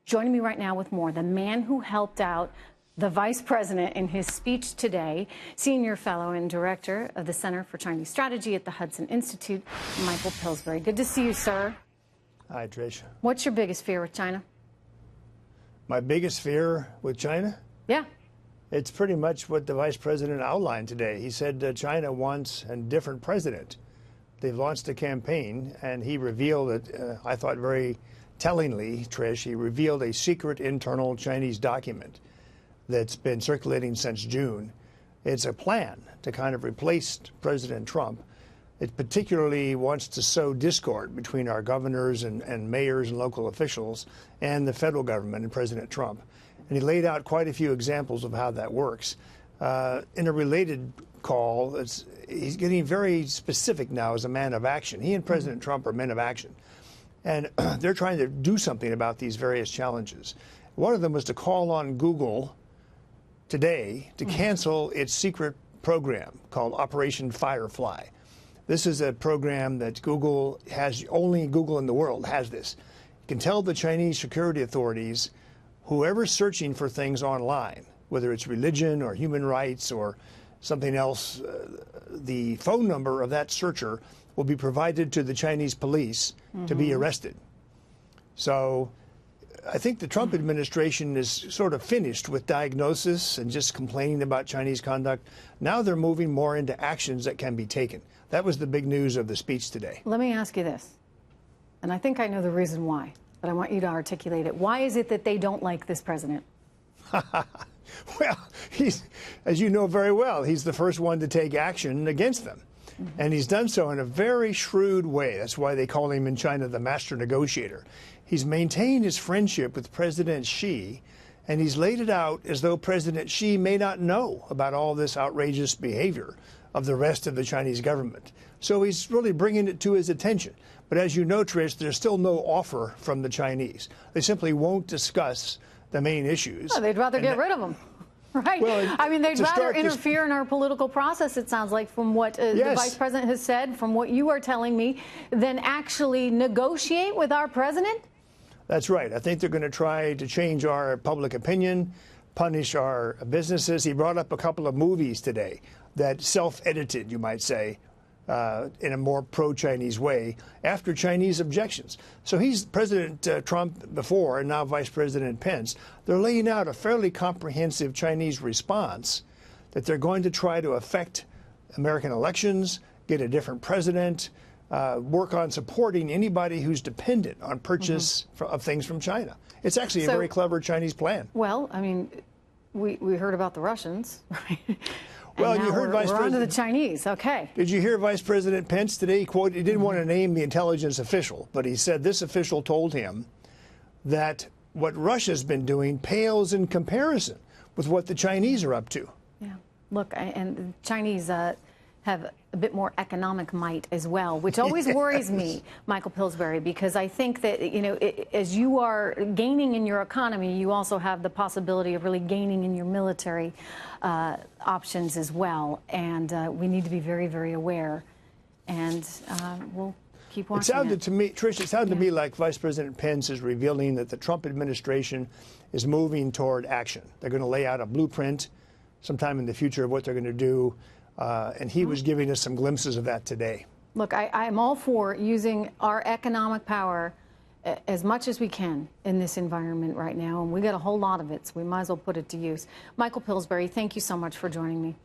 Joining me right now with more, the man who helped out the vice president in his speech today, senior fellow and director of the Center for Chinese Strategy at the Hudson Institute, Michael Pillsbury. Good to see you, sir. Hi, Trish. What's your biggest fear with China? My biggest fear with China? Yeah. It's pretty much what the vice president outlined today. He said China wants a different president. They've launched a campaign, and he revealed it, I thought very tellingly, Trish, he revealed a secret internal Chinese document that's been circulating since June. It's a plan to kind of replace President Trump. It particularly wants to sow discord between our governors and mayors and local officials and the federal government and President Trump. And he laid out quite a few examples of how that works. In a related call, he's getting very specific now as a man of action. He and President Trump are men of action. And they're trying to do something about these various challenges. One of them was to call on Google today to cancel its secret program called Operation Firefly. This is a program that Google has, only Google in the world has this. You can tell the Chinese security authorities, whoever's searching for things online, whether it's religion or human rights or something else, the phone number of that searcher will be provided to the Chinese police to be arrested. So I think the Trump administration is sort of finished with diagnosis and just complaining about Chinese conduct. Now they're moving more into actions that can be taken. That was the big news of the speech today. Let me ask you this, and I think I know the reason why, but I want you to articulate it. Why is it that they don't like this president? Well, as you know very well, he's the first one to take action against them. And he's done so in a very shrewd way. That's why they call him in China the master negotiator. He's maintained his friendship with President Xi, and he's laid it out as though President Xi may not know about all this outrageous behavior of the rest of the Chinese government. So he's really bringing it to his attention. But as you know, Trish, there's still no offer from the Chinese. They simply won't discuss the main issues. Oh, they'd rather get rid of them. Right. Well, I mean, they'd rather interfere in our political process, it sounds like, from what the vice president has said, from what you are telling me, than actually negotiate with our president? That's right. I think they're going to try to change our public opinion, punish our businesses. He brought up a couple of movies today that self-edited, you might say, in a more pro-Chinese way after Chinese objections. So he's President Trump before and now Vice President Pence. They're laying out a fairly comprehensive Chinese response that they're going to try to affect American elections, get a different president, work on supporting anybody who's dependent on purchase of things from China. It's actually a very clever Chinese plan. Well, I mean, we heard about the Russians, right? Well, you heard Vice President. We're on to the Chinese. Okay. Did you hear Vice President Pence today? He quoted, he didn't want to name the intelligence official, but he said this official told him that what Russia's been doing pales in comparison with what the Chinese are up to. Yeah. Look, and the Chinese have a bit more economic might as well, which always worries me, Michael Pillsbury, because I think that, you know, as you are gaining in your economy, you also have the possibility of really gaining in your military options as well. And we need to be very, very aware. And we'll keep watching. It sounded to me, Trish, it sounded to me like Vice President Pence is revealing that the Trump administration is moving toward action. They're going to lay out a blueprint sometime in the future of what they're going to do. And he was giving us some glimpses of that today. Look, I'm all for using our economic power as much as we can in this environment right now, and we got a whole lot of it, so we might as well put it to use. Michael Pillsbury, thank you so much for joining me.